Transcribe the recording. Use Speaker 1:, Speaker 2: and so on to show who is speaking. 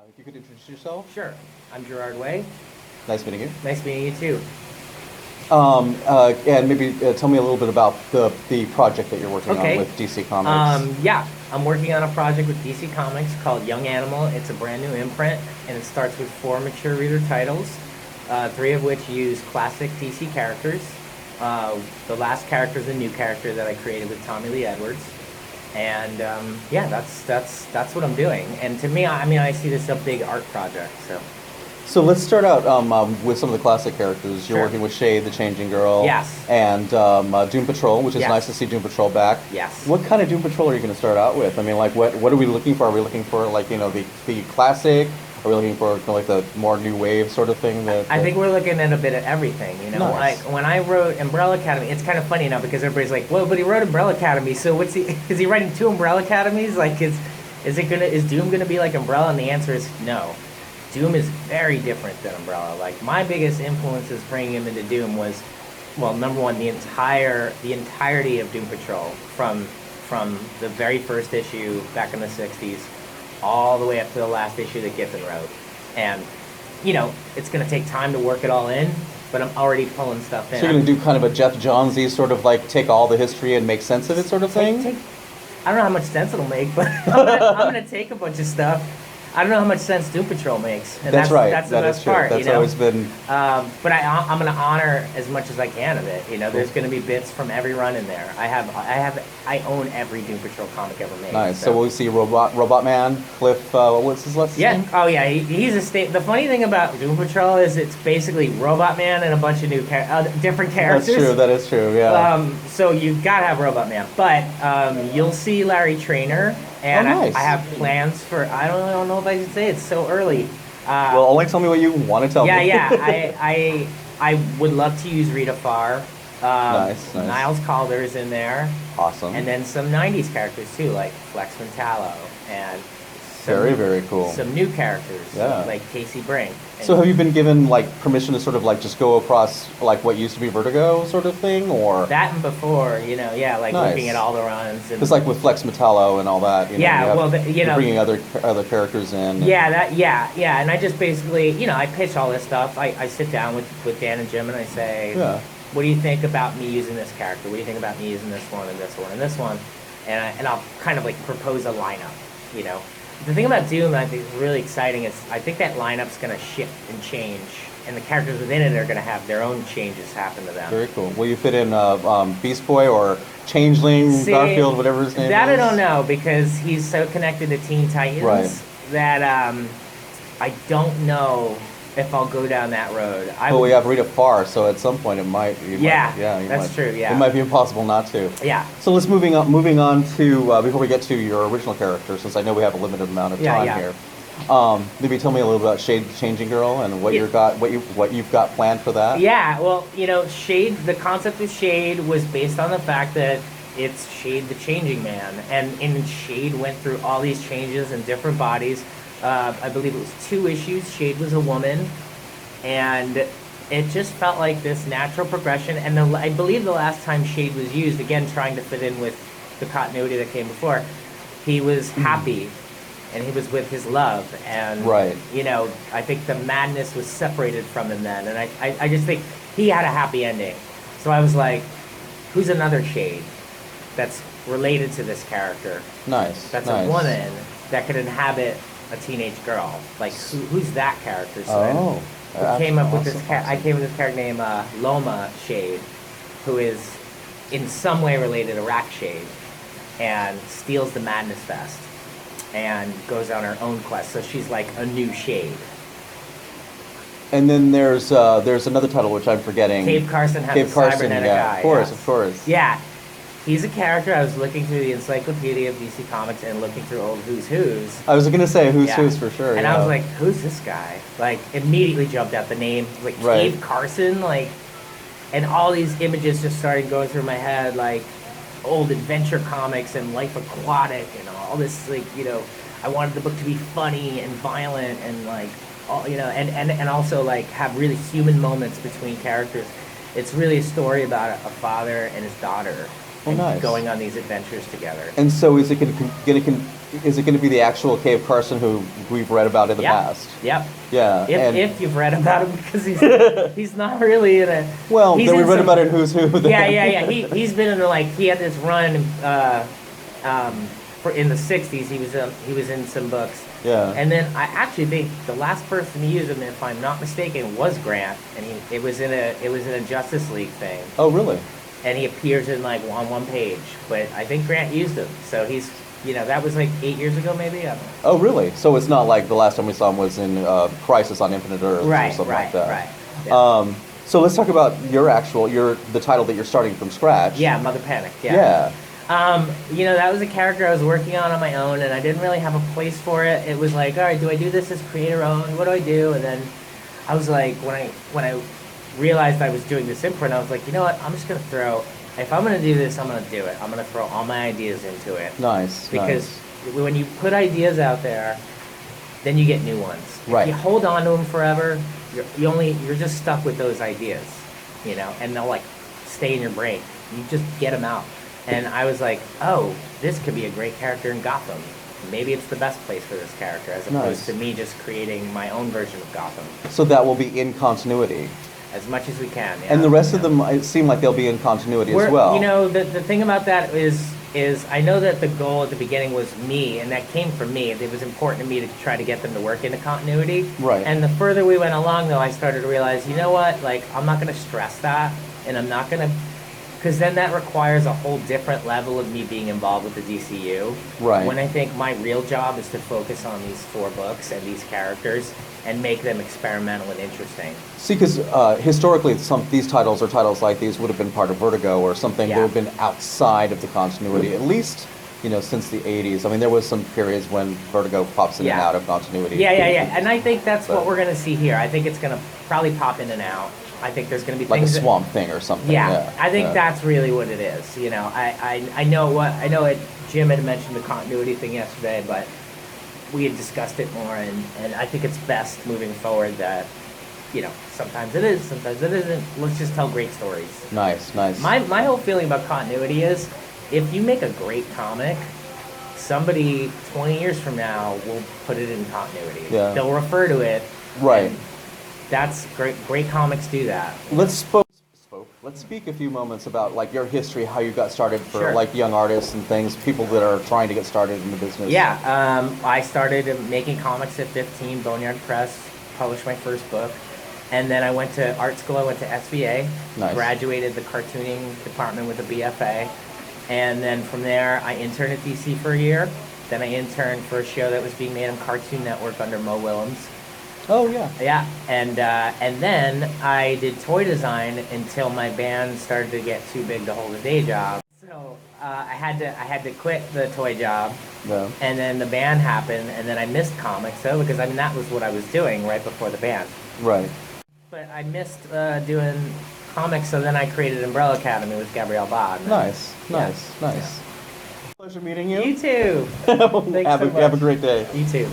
Speaker 1: If you could introduce yourself.
Speaker 2: Sure. I'm Gerard Way.
Speaker 1: Nice meeting you.
Speaker 2: Nice meeting you too.
Speaker 1: And maybe tell me a little bit about the project that you're working
Speaker 2: Okay.
Speaker 1: on with DC Comics.
Speaker 2: Yeah, I'm working on a project with DC Comics called Young Animal. It's a brand new imprint, and it starts with 4 mature reader titles, 3 of which use classic DC characters. The last character is a new character that I created with Tommy Lee Edwards. And yeah, that's what I'm doing. And to me, I see this as a big art project.
Speaker 1: So let's start out with some of the classic characters. You're
Speaker 2: Sure.
Speaker 1: working with Shade, the Changing Girl.
Speaker 2: Yes.
Speaker 1: And Doom Patrol, which is
Speaker 2: Yes.
Speaker 1: nice to see Doom Patrol back.
Speaker 2: Yes.
Speaker 1: What kind of Doom Patrol are you going to start out with? I mean, like, what are we looking for? Are we looking for, like, the classic? Are we looking for like the more new wave sort of thing?
Speaker 2: I think we're looking at a bit of everything, you know.
Speaker 1: Nice.
Speaker 2: Like when I wrote Umbrella Academy, it's kind of funny now because everybody's like, "Well, but he wrote Umbrella Academy, so what's he? Is he writing 2 Umbrella Academies? Like, is Doom gonna be like Umbrella?" And the answer is no. Doom is very different than Umbrella. Like my biggest influences bringing him into Doom was, well, number one, the entirety of Doom Patrol from the very first issue back in the '60s all the way up to the last issue that Giffen wrote. And, you know, it's going to take time to work it all in, but I'm already pulling stuff in.
Speaker 1: So you're going to do kind of a Jeff Johns-y sort of like take all the history and make sense of it sort of thing?
Speaker 2: I don't know how much sense it'll make, but I'm going to take a bunch of stuff. I don't know how much sense Doom Patrol makes. And
Speaker 1: that's right.
Speaker 2: That's the
Speaker 1: that
Speaker 2: best
Speaker 1: is true.
Speaker 2: part.
Speaker 1: That's
Speaker 2: you know?
Speaker 1: always been.
Speaker 2: But I'm going to honor as much as I can of it. You know, there's going to be bits from every run in there. I own every Doom Patrol comic ever made.
Speaker 1: Nice. So we'll see Robot Man, Cliff. What's his last name?
Speaker 2: Oh yeah. He's a state. The funny thing about Doom Patrol is it's basically Robot Man and a bunch of new different characters.
Speaker 1: That's true. That is true. Yeah.
Speaker 2: So you've got to have Robot Man, but you'll see Larry Trainer. And
Speaker 1: nice.
Speaker 2: I have plans for, I don't know if I should say it's so early.
Speaker 1: Well, only tell me what you want to tell me.
Speaker 2: Yeah. I would love to use Rita Farr.
Speaker 1: Nice.
Speaker 2: Niles Calder is in there.
Speaker 1: Awesome.
Speaker 2: And then some 90s characters too, like Flex Mentallo and
Speaker 1: very cool.
Speaker 2: Some new characters,
Speaker 1: yeah.
Speaker 2: like Casey Brink.
Speaker 1: So have you been given like permission to sort of like just go across like what used to be Vertigo sort of thing, or
Speaker 2: that and before, you know, yeah, like
Speaker 1: nice.
Speaker 2: Looking at all the runs.
Speaker 1: It's like with Flex Metallo and all that. You know,
Speaker 2: you're
Speaker 1: bringing other characters in.
Speaker 2: Yeah, and I just basically, you know, I pitch all this stuff. I sit down with Dan and Jim and I say, what do you think about me using this character? What do you think about me using this one and this one and this one? And I'll kind of like propose a lineup, you know. The thing about Doom I think is really exciting is I think that lineup's going to shift and change, and the characters within it are going to have their own changes happen to them.
Speaker 1: Very cool. Will you fit in Beast Boy or Changeling, Garfield, whatever his name is?
Speaker 2: That I don't know, because he's so connected to Teen Titans that I don't know if I'll go down that road. But
Speaker 1: we have Rita Farr, so at some point it might.
Speaker 2: That's true. Yeah,
Speaker 1: it might be impossible not to.
Speaker 2: Yeah.
Speaker 1: So let's moving on to before we get to your original character, since I know we have a limited amount of time here. Maybe tell me a little about Shade, the Changing Girl, and what you've got planned for that.
Speaker 2: Yeah. Well, you know, Shade. The concept of Shade was based on the fact that it's Shade, the Changing Man, and Shade went through all these changes in different bodies. I believe it was 2 issues. Shade was a woman, and it just felt like this natural progression. And I believe the last time Shade was used, again trying to fit in with the continuity that came before, he was happy, and he was with his love. And you know, I think the madness was separated from him then, and I just think he had a happy ending. So I was like, who's another Shade that's related to this character?
Speaker 1: Nice.
Speaker 2: That's a woman that could inhabit a teenage girl. Like who's that character? So I came up with this character named Loma Shade, who is in some way related to Rack Shade, and steals the Madness Fest and goes on her own quest. So she's like a new Shade.
Speaker 1: And then there's another title which I'm forgetting.
Speaker 2: Cave Carson has a cybernetic eye.
Speaker 1: Of course.
Speaker 2: Yeah. He's a character. I was looking through the encyclopedia of DC Comics and looking through old Who's Who's.
Speaker 1: I was going to say Who's for sure.
Speaker 2: And I was like, who's this guy? Like, immediately jumped out the name. Like, Cave Carson, like, and all these images just started going through my head, like, old adventure comics and Life Aquatic and all this, like, you know, I wanted the book to be funny and violent and, like, all, you know, and also, like, have really human moments between characters. It's really a story about a father and his daughter. and
Speaker 1: nice.
Speaker 2: going on these adventures together.
Speaker 1: And so is it going to be the actual Cave Carson who we've read about in the past?
Speaker 2: Yep.
Speaker 1: Yeah.
Speaker 2: If you've read about him, because he's not really in a.
Speaker 1: Well, then we read about it in Who's Who. Then.
Speaker 2: Yeah. He's been in he had this run in the '60s. He was in some books.
Speaker 1: Yeah.
Speaker 2: And then I actually think the last person to use him, if I'm not mistaken, was Grant, and it was in a Justice League thing.
Speaker 1: Oh, really?
Speaker 2: And he appears in on one page, but I think Grant used him, so he's that was 8 years ago maybe. I don't know.
Speaker 1: Oh, really? So it's not like the last time we saw him was in Crisis on Infinite Earths or something like that.
Speaker 2: Right. Yeah.
Speaker 1: So let's talk about the title that you're starting from scratch.
Speaker 2: Yeah, Mother Panic.
Speaker 1: Yeah.
Speaker 2: That was a character I was working on my own, and I didn't really have a place for it. It was like, all right, do I do this as creator-owned? What do I do? And then I was like, when I realized I was doing this imprint, I was like, you know what? I'm just gonna if I'm gonna do this, I'm gonna do it. I'm gonna throw all my ideas into it.
Speaker 1: Nice.
Speaker 2: Because when you put ideas out there, then you get new ones.
Speaker 1: Right.
Speaker 2: If you hold on to them forever, you're just stuck with those ideas, and they'll stay in your brain. You just get them out. And I was like, oh, this could be a great character in Gotham. Maybe it's the best place for this character, as opposed to me just creating my own version of Gotham.
Speaker 1: So that will be in continuity.
Speaker 2: As much as we can, yeah.
Speaker 1: And the rest of them seem like they'll be in continuity as well.
Speaker 2: The thing about that is I know that the goal at the beginning was me, and that came from me. It was important to me to try to get them to work into continuity.
Speaker 1: Right.
Speaker 2: And the further we went along, though, I started to realize, you know what? I'm not going to stress that, and I'm not going to... Because then that requires a whole different level of me being involved with the DCU.
Speaker 1: Right.
Speaker 2: When I think my real job is to focus on these 4 books and these characters and make them experimental and interesting.
Speaker 1: See, because historically, these titles or titles like these would have been part of Vertigo or something that would have been outside of the continuity, at least, since the 80s. I mean, there was some periods when Vertigo pops in and out of continuity.
Speaker 2: Yeah. And I think that's what we're going to see here. I think it's going to probably pop in and out. I think there's going to be
Speaker 1: like
Speaker 2: things
Speaker 1: a Swamp Thing or something.
Speaker 2: Yeah, I think that's really what it is. I know Jim had mentioned the continuity thing yesterday, but we had discussed it more, and I think it's best moving forward that sometimes it is, sometimes it isn't. Let's just tell great stories.
Speaker 1: Nice.
Speaker 2: My whole feeling about continuity is, if you make a great comic, somebody 20 years from now will put it in continuity.
Speaker 1: Yeah.
Speaker 2: They'll refer to it.
Speaker 1: Right.
Speaker 2: That's great. Great comics do that.
Speaker 1: Let's speak a few moments about your history, how you got started for young artists and things, people that are trying to get started in the business.
Speaker 2: Yeah, I started making comics at 15, Boneyard Press, published my first book, and then I went to art school. I went to SVA, graduated the cartooning department with a BFA, and then from there I interned at DC for a year. Then I interned for a show that was being made on Cartoon Network under Mo Willems.
Speaker 1: Oh yeah.
Speaker 2: Yeah, and then I did toy design until my band started to get too big to hold a day job. So I had to quit the toy job.
Speaker 1: Yeah.
Speaker 2: And then the band happened, and then I missed comics because that was what I was doing right before the band.
Speaker 1: Right.
Speaker 2: But I missed doing comics, so then I created Umbrella Academy with Gabrielle Bod.
Speaker 1: Nice. Pleasure meeting you.
Speaker 2: You too.
Speaker 1: Have a great day.
Speaker 2: You too.